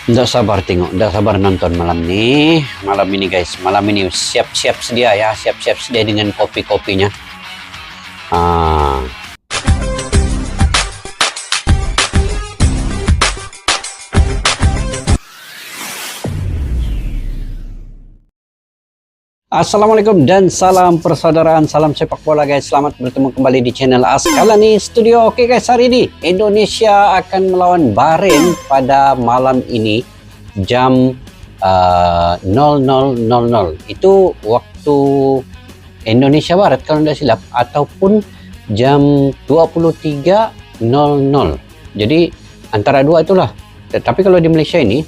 Nggak sabar tengok, nggak sabar nonton malam ini guys, malam ini siap-siap sedia ya, siap-siap sedia dengan kopi-kopinya. Ah. Assalamualaikum dan salam persaudaraan, salam sepak bola guys. Selamat bertemu kembali di channel Askalani Studio. Oke guys, hari ini Indonesia akan melawan Bahrain pada malam ini jam 00.00. Itu waktu Indonesia Barat kalau tidak silap, ataupun jam 23.00. Jadi antara dua itulah. Tetapi kalau di Malaysia ini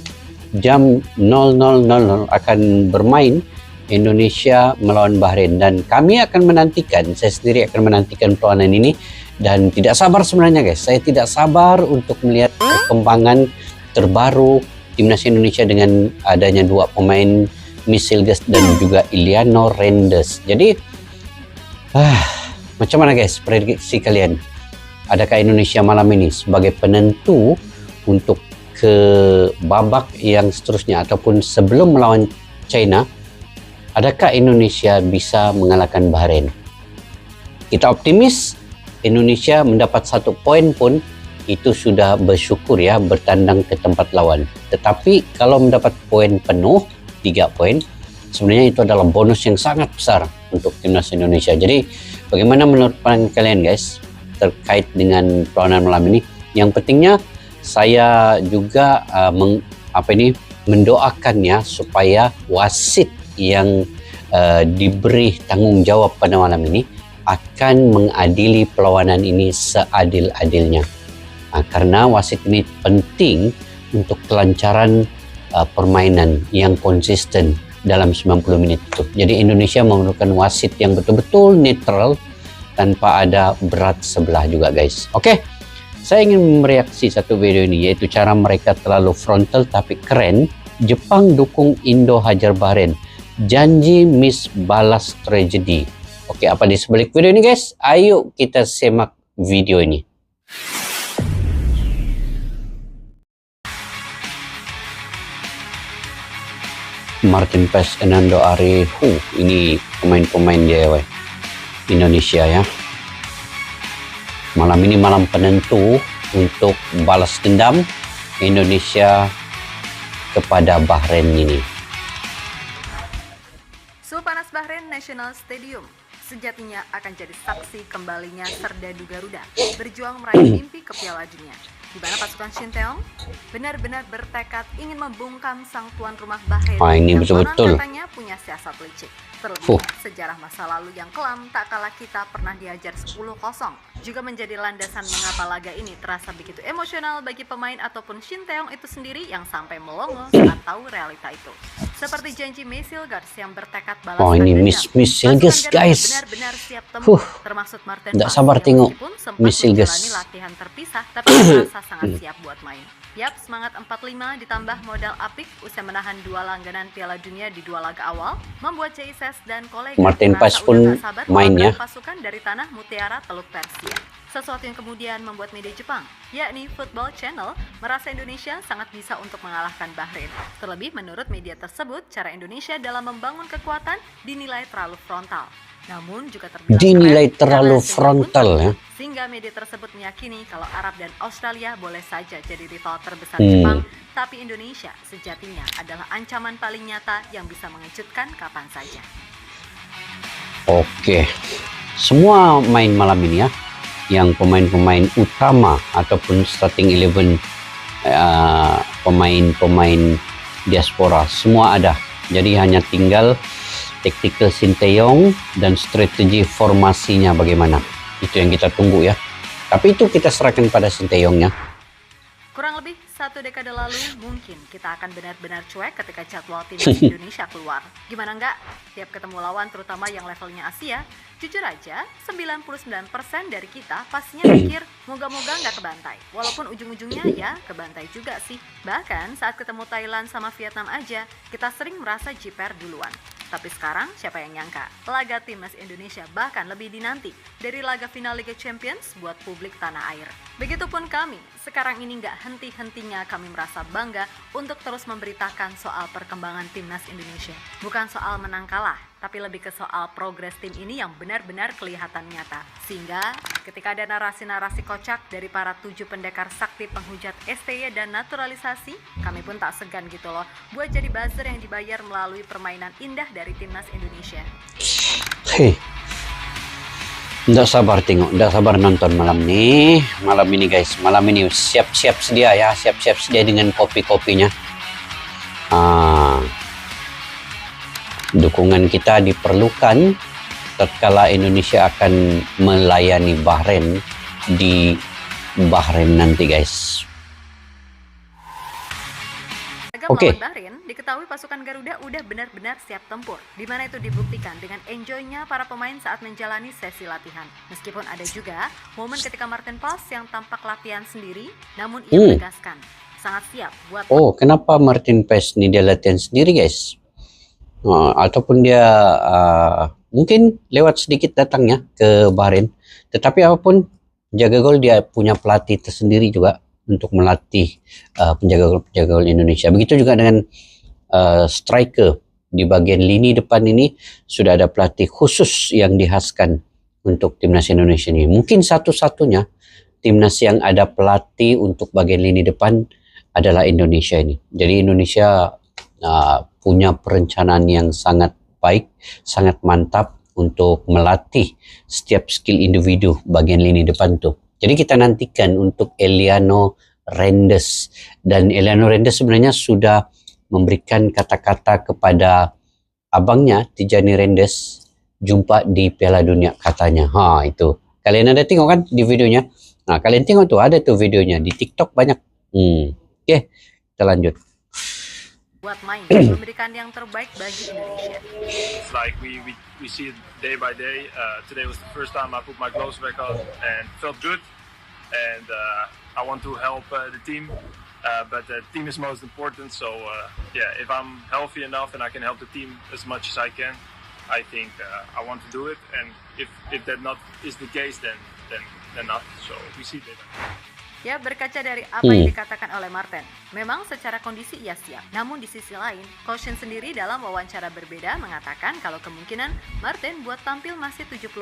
jam 00.00 akan bermain Indonesia melawan Bahrain, dan kami akan menantikan, saya sendiri akan menantikan perlawanan ini dan tidak sabar sebenarnya guys. Saya tidak sabar untuk melihat perkembangan terbaru timnas Indonesia dengan adanya dua pemain, Michel dan juga Iliano Rendes. Jadi macam mana guys prediksi kalian? Adakah Indonesia malam ini sebagai penentu untuk ke babak yang seterusnya ataupun sebelum melawan China? Adakah Indonesia bisa mengalahkan Bahrain? Kita optimis Indonesia mendapat 1 poin pun itu sudah bersyukur ya, bertandang ke tempat lawan. Tetapi kalau mendapat poin penuh 3 poin, sebenarnya itu adalah bonus yang sangat besar untuk timnas Indonesia. Jadi bagaimana menurut kalian guys terkait dengan perlawanan malam ini? Yang pentingnya saya juga mendoakannya supaya wasit yang diberi tanggung jawab pada malam ini akan mengadili perlawanan ini seadil-adilnya, karena wasit ini penting untuk kelancaran permainan yang konsisten dalam 90 menit itu. Jadi Indonesia memerlukan wasit yang betul-betul netral tanpa ada berat sebelah juga guys. Oke, saya ingin mereaksi satu video ini, yaitu cara mereka terlalu frontal tapi keren. Jepang dukung Indo hajar Bahrain, janji miss balas tragedi. Oke, apa di sebalik video ini guys? Ayo kita simak video ini. Martin Paes, Enando Ari, ini pemain-pemain dia Indonesia ya. Malam ini malam penentu untuk balas dendam Indonesia kepada Bahrain ini. Suhu panas Bahrain National Stadium sejatinya akan jadi saksi kembalinya Serdadu Garuda berjuang meraih mimpi ke Piala Dunia, di mana pasukan Shinteong benar-benar bertekad ingin membungkam sang tuan rumah Bahrain ini yang betul-betul katanya punya siasat licik. Terlebih sejarah masa lalu yang kelam tak kalah kita pernah diajar 10-0 juga menjadi landasan mengapa laga ini terasa begitu emosional bagi pemain ataupun Shinteong itu sendiri yang sampai melongo saat tahu realita itu. Seperti janji Michel yang bertekad balas ini Michel guys, benar-benar siap temu, termasuk Martin tidak sabar tengok Michel menjalani latihan terpisah tapi merasa sangat siap buat main. Yap, semangat 45 ditambah modal apik usai menahan 2 langganan Piala Dunia di 2 laga awal membuat JSS dan kolega Martin Paes pun mainnya pasukan dari tanah Mutiara Teluk Persia. Sesuatu yang kemudian membuat media Jepang, yakni Football Channel, merasa Indonesia sangat bisa untuk mengalahkan Bahrain. Terlebih menurut media tersebut, cara Indonesia dalam membangun kekuatan dinilai terlalu frontal. Namun juga terlalu frontal ya. Sehingga media tersebut meyakini kalau Arab dan Australia boleh saja jadi rival terbesar Jepang, tapi Indonesia sejatinya adalah ancaman paling nyata yang bisa mengejutkan kapan saja. Oke, semua main malam ini ya, yang pemain-pemain utama ataupun starting 11 pemain-pemain diaspora semua ada. Jadi hanya tinggal tactical Sinteyong dan strategi formasinya bagaimana. Itu yang kita tunggu ya. Tapi itu kita serahkan pada Sinteyongnya. Kurang lebih 1 dekade lalu mungkin kita akan benar-benar cuek ketika jadwal timnas Indonesia keluar. Gimana enggak? Tiap ketemu lawan terutama yang levelnya Asia, jujur aja 99% dari kita pastinya mikir moga-moga nggak kebantai. Walaupun ujung-ujungnya ya kebantai juga sih. Bahkan saat ketemu Thailand sama Vietnam aja, kita sering merasa jiper duluan. Tapi sekarang siapa yang nyangka, laga timnas Indonesia bahkan lebih dinanti dari laga final Liga Champions buat publik tanah air. Begitupun kami, sekarang ini nggak henti-hentinya kami merasa bangga untuk terus memberitakan soal perkembangan timnas Indonesia. Bukan soal menang kalah, tapi lebih ke soal progres tim ini yang benar-benar kelihatan nyata. Sehingga ketika ada narasi-narasi kocak dari para 7 pendekar sakti penghujat STY dan naturalisasi, kami pun tak segan gitu loh buat jadi buzzer yang dibayar melalui permainan indah dari timnas Indonesia. Hei, nggak sabar tengok, nggak sabar nonton malam ini guys. Malam ini siap-siap sedia ya, siap-siap sedia dengan kopi-kopinya. Dukungan kita diperlukan tatkala Indonesia akan melayani Bahrain di Bahrain nanti guys. Oke. Bahrain, diketahui pasukan Garuda udah benar-benar siap tempur, di mana itu dibuktikan dengan enjoynya para pemain saat menjalani sesi latihan. Meskipun ada juga momen ketika Martin Pals yang tampak latihan sendiri, namun ia menegaskan sangat siap buat. Oh, kenapa Martin Pals ini dia latihan sendiri guys? Ataupun dia mungkin lewat sedikit datangnya ke Bahrain. Tetapi apapun, penjaga gol dia punya pelatih tersendiri juga untuk melatih penjaga gol Indonesia. Begitu juga dengan striker di bagian lini depan ini sudah ada pelatih khusus yang dihaskan untuk timnas Indonesia ini. Mungkin satu-satunya timnas yang ada pelatih untuk bagian lini depan adalah Indonesia ini. Jadi Indonesia punya perencanaan yang sangat baik, sangat mantap untuk melatih setiap skill individu bagian lini depan tuh. Jadi kita nantikan untuk Eliano Rendes. Dan Eliano Rendes sebenarnya sudah memberikan kata-kata kepada abangnya, Tijani Rendes, jumpa di Piala Dunia katanya. Itu. Kalian ada tengok kan di videonya? Nah, kalian tengok tuh, ada tuh videonya. Di TikTok banyak. Oke, kita lanjut. Buat main, memberikan yang terbaik bagi Indonesia. It's like we see it day by day. Today was the first time I put my gloves back on and felt good. And I want to help the team, but the team is most important. So if I'm healthy enough and I can help the team as much as I can, I think I want to do it. And if that not is the case, then not. So we see that. Ya, berkaca dari apa yang dikatakan oleh Martin, memang secara kondisi ia siap. Namun di sisi lain, Coach Shin sendiri dalam wawancara berbeda mengatakan kalau kemungkinan Martin buat tampil masih 70%,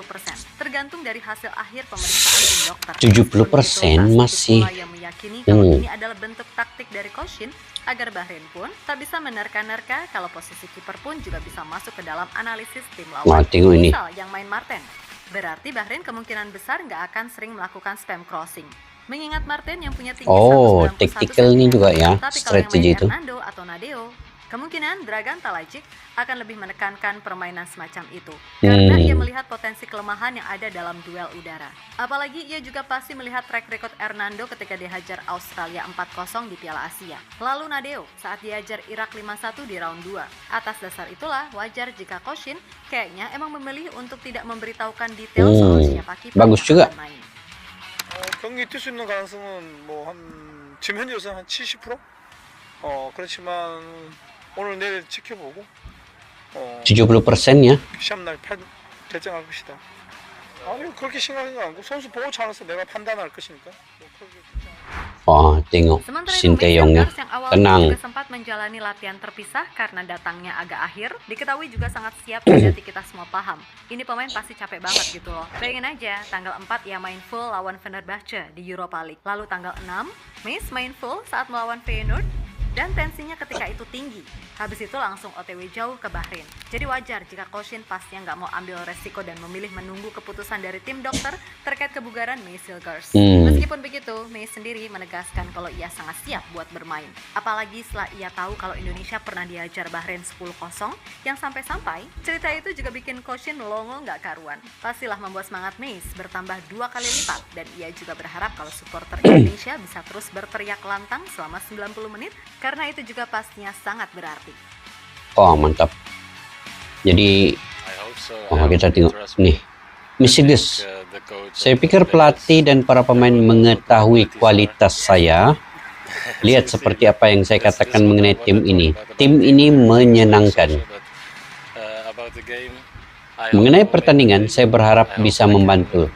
tergantung dari hasil akhir pemeriksaan tim dokter. 70% masih. Yang meyakini kalau ini adalah bentuk taktik dari Coach Shin agar Bahrain pun tak bisa menerka-nerka kalau posisi kiper pun juga bisa masuk ke dalam analisis tim lawan. Misal yang main Martin, berarti Bahrain kemungkinan besar nggak akan sering melakukan spam crossing. Mengingat Martin yang punya tinggi 191 tactical ini juga ya, tapi strategi itu. Hernando atau Nadeo, kemungkinan Dragan Talajic akan lebih menekankan permainan semacam itu karena ia melihat potensi kelemahan yang ada dalam duel udara. Apalagi ia juga pasti melihat track record Hernando ketika dihajar Australia 4-0 di Piala Asia. Lalu Nadeo saat dihajar Irak 5-1 di round 2. Atas dasar itulah wajar jika Coach Shin kayaknya emang memilih untuk tidak memberitahukan detail soal siapa kiper yang akan main. 경기 뛸 수 있는 가능성은 뭐 한 지금 현재로서는 한 70%? 그렇지만 오늘 내일 지켜보고 70%nya 시합날 결정할 것이다. 아니 그렇게 심각한 거 아니고 선수 보고 차원에서 내가 판단할 것이니까. Tengok Sinteyongnya tenang. Juga sempat menjalani latihan terpisah karena datangnya agak akhir. Diketahui juga sangat siap, jadi kita semua paham. Ini pemain pasti capek banget gitu loh. Bayangin aja, tanggal 4 ia main full lawan Fenerbahce di Europa League. Lalu tanggal 6, Mees main full saat melawan Feyenoord. Dan tensinya ketika itu tinggi. Habis itu langsung OTW jauh ke Bahrain. Jadi wajar jika Coach Shin pastinya nggak mau ambil resiko dan memilih menunggu keputusan dari tim dokter terkait kebugaran Mees Hilgers. Meskipun begitu, Mees sendiri menegaskan kalau ia sangat siap buat bermain. Apalagi setelah ia tahu kalau Indonesia pernah dihajar Bahrain 10-0, yang sampai-sampai cerita itu juga bikin Coach Shin melongo nggak karuan. Pastilah membuat semangat Mees bertambah 2 kali lipat. Dan ia juga berharap kalau supporter Indonesia bisa terus berteriak lantang selama 90 menit karena itu juga pastinya sangat berarti. Mantap. Jadi kita tengok nih Mercedes. Saya pikir pelatih dan para pemain mengetahui kualitas saya. Lihat seperti apa yang saya katakan mengenai tim ini. Tim ini menyenangkan. Mengenai pertandingan, saya berharap bisa membantu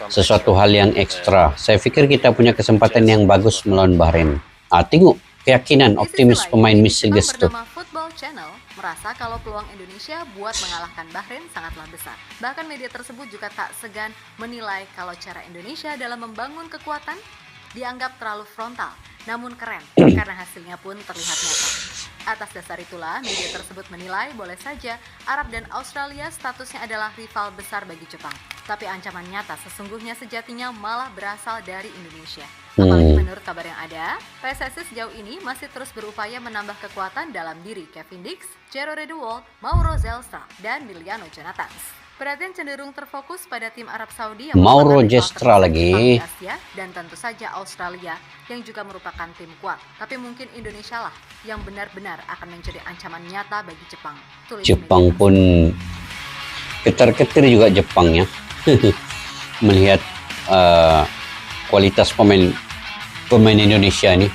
sesuatu hal yang ekstra. Saya pikir kita punya kesempatan yang bagus melawan Bahrain. Tengok keyakinan, optimis pemain Miss Silges tuh. Bernama Football Channel merasa kalau peluang Indonesia buat mengalahkan Bahrain sangatlah besar. Bahkan media tersebut juga tak segan menilai kalau cara Indonesia dalam membangun kekuatan dianggap terlalu frontal, namun keren karena hasilnya pun terlihat nyata. Atas dasar itulah, media tersebut menilai boleh saja Arab dan Australia statusnya adalah rival besar bagi Jepang. Tapi ancaman nyata sesungguhnya sejatinya malah berasal dari Indonesia. Apalagi menurut kabar yang ada, PSSI sejauh ini masih terus berupaya menambah kekuatan dalam diri Kevin Dix, Jero Redewald, Mauro Zelstra, dan Miliano Jonathans. Perhatian cenderung terfokus pada tim Arab Saudi yang Mauro merupakan rival Zelstra terbesar lagi. di Asia, dan tentu saja Australia yang juga merupakan tim kuat. Tapi mungkin Indonesia lah yang benar-benar akan menjadi ancaman nyata bagi Jepang. Tulis Jepang media pun ketar-ketir juga Jepangnya. Melihat kualitas pemain Indonesia nih.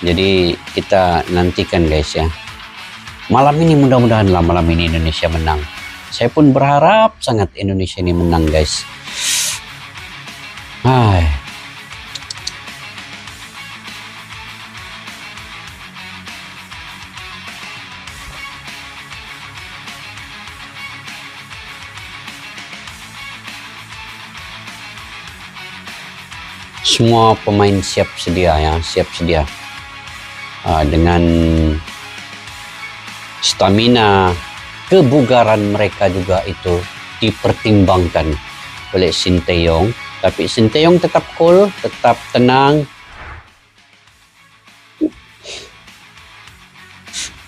Jadi kita nantikan guys ya. Malam ini mudah-mudahanlah malam ini Indonesia menang. Saya pun berharap sangat Indonesia ini menang guys. Hai. Semua pemain siap sedia ya, siap sedia dengan stamina, kebugaran mereka juga itu dipertimbangkan oleh Sinteyong. Tapi Sinteyong tetap cool, tetap tenang.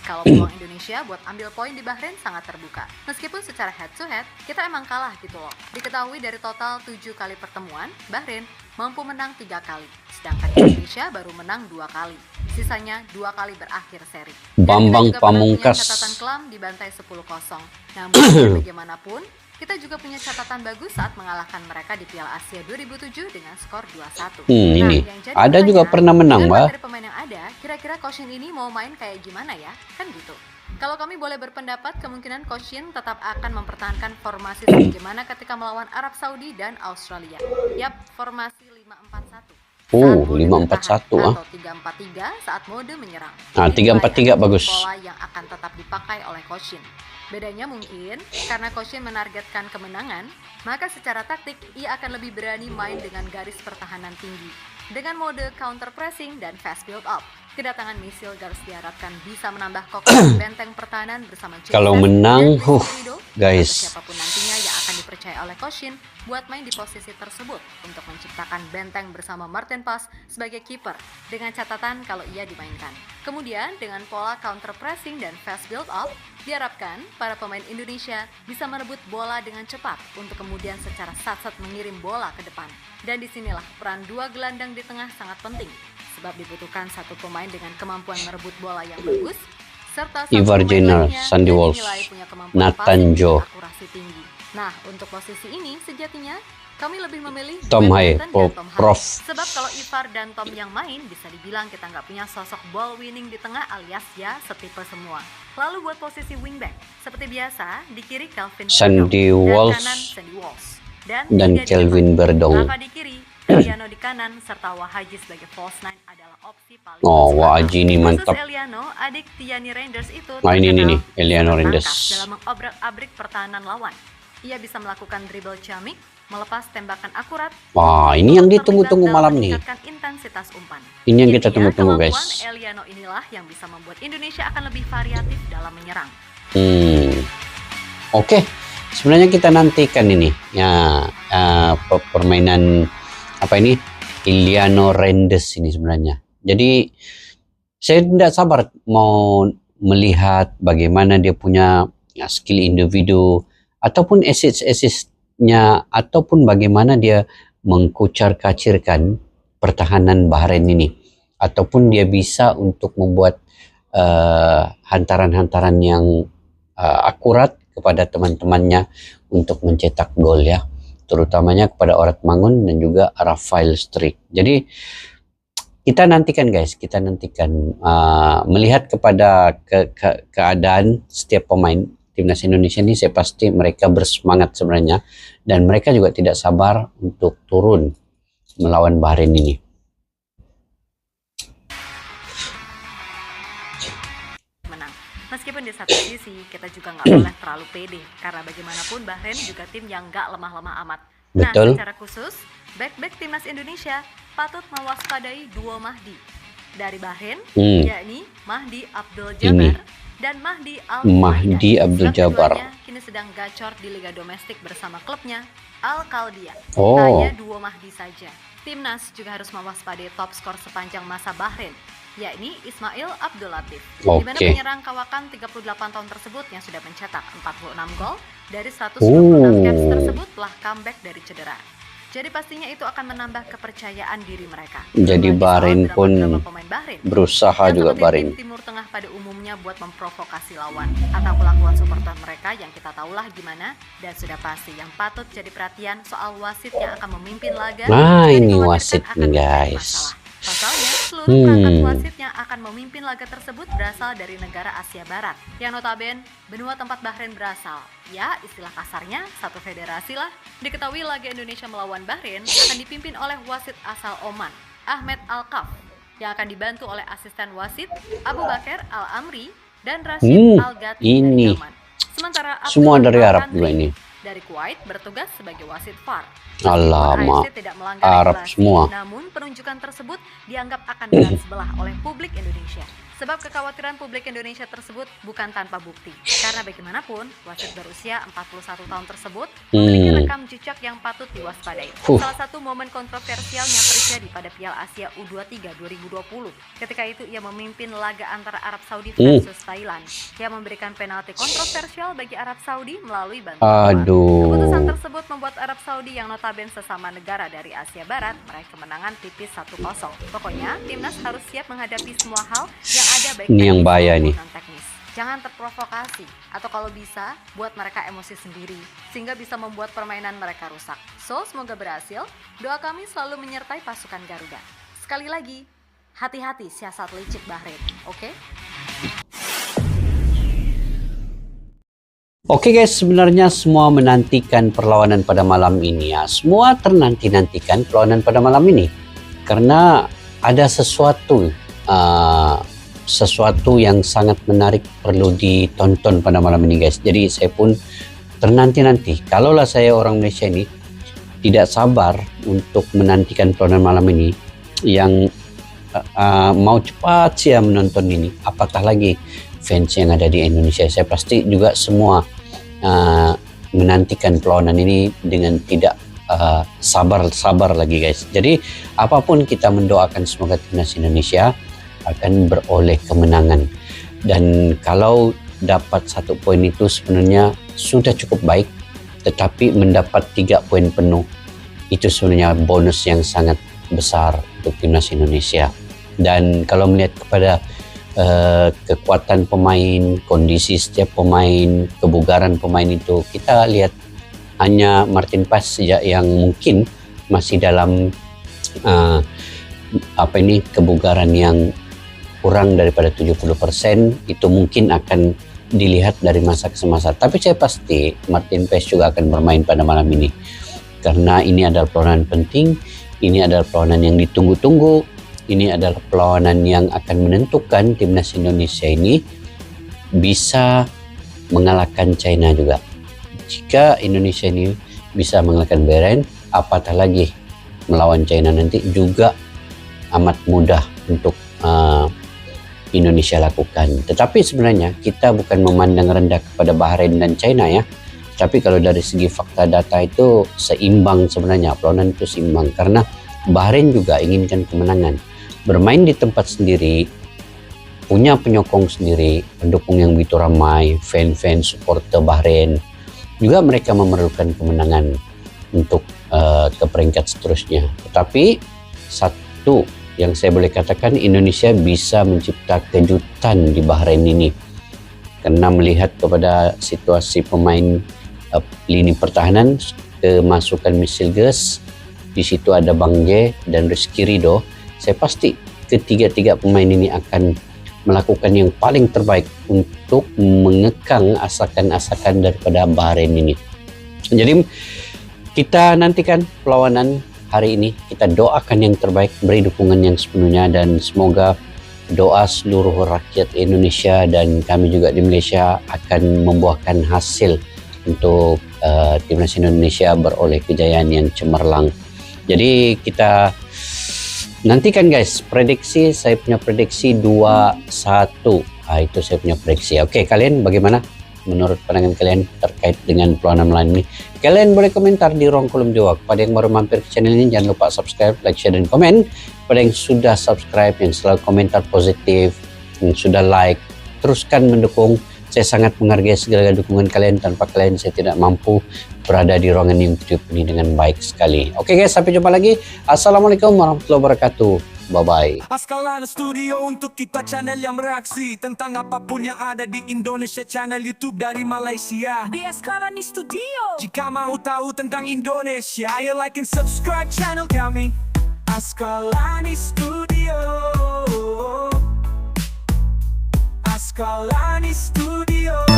Kalau peluang Indonesia buat ambil poin di Bahrain sangat terbuka. Meskipun secara head to head, kita emang kalah gitu loh. Diketahui dari total 7 kali pertemuan, Bahrain mampu menang 3 kali. Sedangkan Indonesia baru menang 2 kali. Sisanya 2 kali berakhir seri. Bambang Dan kita juga pernah punya Pamungkas. catatan kelam dibantai 10-0. Namun bagaimanapun, kita juga punya catatan bagus saat mengalahkan mereka di Piala Asia 2007 dengan skor 2-1. Ini yang jadi ada juga pertanyaan, pernah menang, dengan Mbak. materi pemain yang ada, kira-kira Coach Shin ini mau main kayak gimana ya? Kan gitu. Kalau kami boleh berpendapat, kemungkinan Coach Shin tetap akan mempertahankan formasi sebagaimana ketika melawan Arab Saudi dan Australia. Yap, formasi 5-4-1. Oh, Saat mode 5-4-1 bertahan, ah. atau 3-4-3 saat mode menyerang. Nah, Ini 3-4-3 adalah bagus. pola yang akan tetap dipakai oleh Coach Shin. Bedanya mungkin karena Coach Shin menargetkan kemenangan, maka secara taktik ia akan lebih berani main dengan garis pertahanan tinggi. Dengan mode counter pressing dan fast build up, kedatangan Misil Gars diharapkan bisa menambah kokoh benteng pertahanan bersama Jesus Kalau dan menang, Luis Figo, guys. atau siapapun nantinya yang akan dipercaya oleh Coach Shin buat main di posisi tersebut untuk menciptakan benteng bersama Martin Paes sebagai kiper dengan catatan kalau ia dimainkan. Kemudian dengan pola counter pressing dan fast build up, diharapkan para pemain Indonesia bisa merebut bola dengan cepat untuk kemudian secara sat-sat mengirim bola ke depan. Dan disinilah peran dua gelandang di tengah sangat penting, sebab dibutuhkan satu pemain dengan kemampuan merebut bola yang bagus, serta satu Ivar pemain Jenner, lainnya Sandy yang Walsh, dinilai punya kemampuan Nathan passing dan Joe. akurasi tinggi. Nah, untuk posisi ini sejatinya kami lebih memilih Tom Dwayne Haye, Weston dan Tom Haye. Prof. Sebab kalau Ivar dan Tom yang main, bisa dibilang kita nggak punya sosok ball winning di tengah alias ya setipe semua. Lalu buat posisi wingback, seperti biasa, di kiri Calvin Sandy Verdong, Walsh dan kanan Sandy Walsh. dan tiga di Kelvin depan. Verdong. Rafa di kiri, Eliano di kanan, serta Wahaji sebagai false nine adalah opsi paling Oh, masuk akal. Wahaji ini mantap. Khusus Eliano, adik Tiani Reinders itu Nah, ini terkenal nih, Eliano sangat Reinders. tangkas dalam mengobrak-abrik pertahanan lawan. Ia bisa melakukan dribble ciamik, melepas tembakan akurat. Wah, ini yang terlibat ditunggu-tunggu dalam malam nih. meningkatkan intensitas umpan. Ini yang kita Intinya, tunggu-tunggu, guys. kemampuan Eliano inilah yang bisa membuat Indonesia akan lebih variatif dalam menyerang. Oke, sebenarnya kita nantikan ini ya permainan apa ini Eliano Reinders ini sebenarnya. Jadi saya tidak sabar mau melihat bagaimana dia punya skill individu ataupun assist-assistnya ataupun bagaimana dia mengkucar-kacirkan pertahanan Bahrain ini ataupun dia bisa untuk membuat hantaran-hantaran yang akurat kepada teman-temannya untuk mencetak gol ya, terutamanya kepada Orat Mangun dan juga Rafael Strik. Jadi kita nantikan guys, kita nantikan melihat kepada keadaan setiap pemain timnas Indonesia ini, saya pasti mereka bersemangat sebenarnya, dan mereka juga tidak sabar untuk turun melawan Bahrain ini. Meskipun di satu sisi kita juga nggak boleh terlalu pede, karena bagaimanapun Bahrain juga tim yang nggak lemah-lemah amat. Betul. Nah, secara khusus, back timnas Indonesia patut mewaspadai duo Mahdi dari Bahrain, yakni Mahdi Abdul Jabbar dan Mahdi Mahdi Abdul Jabbar. Kini sedang gacor di liga domestik bersama klubnya Al Qaldiyah. Oh. Hanya duo Mahdi saja. Timnas juga harus mewaspadai top skor sepanjang masa Bahrain, yakni Ismail Abdul Latif, di mana penyerang kawakan 38 tahun tersebut yang sudah mencetak 46 gol dari 126 caps tersebut telah comeback dari cedera. Jadi pastinya itu akan menambah kepercayaan diri mereka. Jadi Bahrain pun berusaha juga Bahrain. Timur Tengah pada umumnya buat memprovokasi lawan atau kelakuan supporter mereka yang kita tahulah gimana, dan sudah pasti yang patut jadi perhatian soal wasit yang akan memimpin laga. Nah, ini wasit nih guys. Pasalnya, seluruh perangkat wasit yang akan memimpin laga tersebut berasal dari negara Asia Barat, yang notabene benua tempat Bahrain berasal. Ya, istilah kasarnya, satu federasi lah. Diketahui laga Indonesia melawan Bahrain akan dipimpin oleh wasit asal Oman, Ahmed Al-Kaf, yang akan dibantu oleh asisten wasit Abu Bakar Al-Amri dan Rashid Al-Ghati dari Yaman. Sementara semua dari Arab juga ini. Dari Kuwait bertugas sebagai wasit VAR. Alamak, tidak melanggar Arab regulasi, semua. namun penunjukan tersebut dianggap akan berat sebelah oleh publik Indonesia. Sebab kekhawatiran publik Indonesia tersebut bukan tanpa bukti. Karena bagaimanapun, wasit berusia 41 tahun tersebut memiliki rekam jejak yang patut diwaspadai. Salah satu momen kontroversial yang terjadi pada Piala Asia U23 2020. Ketika itu ia memimpin laga antara Arab Saudi versus Thailand. Ia memberikan penalti kontroversial bagi Arab Saudi melalui bantuan VAR. Keputusan tersebut membuat Arab Saudi yang notabene sesama negara dari Asia Barat meraih kemenangan tipis 1-0. Pokoknya, timnas harus siap menghadapi semua hal yang ada, baik ini yang bahaya nih. teknis. Jangan terprovokasi, atau kalau bisa buat mereka emosi sendiri sehingga bisa membuat permainan mereka rusak. So, semoga berhasil. Doa kami selalu menyertai pasukan Garuda. Sekali lagi, hati-hati siasat licik Bahrain, oke? Oke guys, sebenarnya semua menantikan perlawanan pada malam ini ya. Semua ternanti-nantikan perlawanan pada malam ini karena ada sesuatu yang sangat menarik perlu ditonton pada malam ini guys. Jadi saya pun ternanti-nanti. Kalaulah saya orang Malaysia ini tidak sabar untuk menantikan perlawanan malam ini, yang mau cepat sih menonton ini, apatah lagi fans yang ada di Indonesia. Saya pasti juga semua menantikan perlawanan ini dengan tidak sabar lagi guys. Jadi apapun kita mendoakan semoga timnas Indonesia akan beroleh kemenangan, dan kalau dapat 1 poin itu sebenarnya sudah cukup baik, tetapi mendapat 3 poin penuh itu sebenarnya bonus yang sangat besar untuk timnas Indonesia. Dan kalau melihat kepada kekuatan pemain, kondisi setiap pemain, kebugaran pemain itu, kita lihat hanya Martin Paes sejak yang mungkin masih dalam kebugaran yang kurang daripada 70%, itu mungkin akan dilihat dari masa ke masa. Tapi saya pasti Martin Paes juga akan bermain pada malam ini, karena ini adalah perlawanan penting, ini adalah perlawanan yang ditunggu-tunggu, ini adalah perlawanan yang akan menentukan timnas Indonesia ini bisa mengalahkan China juga. Jika Indonesia ini bisa mengalahkan Bahrain, apatah lagi melawan China nanti juga amat mudah untuk Indonesia lakukan. Tetapi sebenarnya kita bukan memandang rendah kepada Bahrain dan China ya. Tapi kalau dari segi fakta data itu seimbang sebenarnya, perlawanan itu seimbang, karena Bahrain juga inginkan kemenangan. Bermain di tempat sendiri, punya penyokong sendiri, pendukung yang begitu ramai, fan-fan supporter Bahrain, juga mereka memerlukan kemenangan untuk ke peringkat seterusnya. Tetapi satu yang saya boleh katakan, Indonesia bisa mencipta kejutan di Bahrain ini, karena melihat kepada situasi pemain lini pertahanan, kemasukan Misil Ges, di situ ada Bang J dan Rizky Ridho, saya pasti ketiga-tiga pemain ini akan melakukan yang paling terbaik untuk mengekang asakan-asakan daripada Bahrain ini. Jadi kita nantikan perlawanan hari ini, kita doakan yang terbaik, beri dukungan yang sepenuhnya, dan semoga doa seluruh rakyat Indonesia dan kami juga di Malaysia akan membuahkan hasil untuk timnas Indonesia beroleh kejayaan yang cemerlang. Jadi kita nantikan guys, prediksi, saya punya prediksi 2-1. Itu saya punya prediksi. Oke, kalian bagaimana menurut pandangan kalian terkait dengan perlawanan malam ini? Kalian boleh komentar di ruang kolom jawab. Pada yang baru mampir ke channel ini, jangan lupa subscribe, like, share, dan komen. Pada yang sudah subscribe, yang selalu komentar positif, yang sudah like, teruskan mendukung. Saya sangat menghargai segala dukungan kalian. Tanpa kalian saya tidak mampu berada di ruangan YouTube ini dengan baik sekali. Oke guys, sampai jumpa lagi. Assalamualaikum warahmatullahi wabarakatuh. Bye-bye. Askalana Studio untuk kita channel yang bereaksi tentang apapun yang ada di Indonesia, channel YouTube dari Malaysia di Askalani Studio. Jika mau tahu tentang Indonesia, ayo like and subscribe channel kami Askalani Studio. Askalani Studio.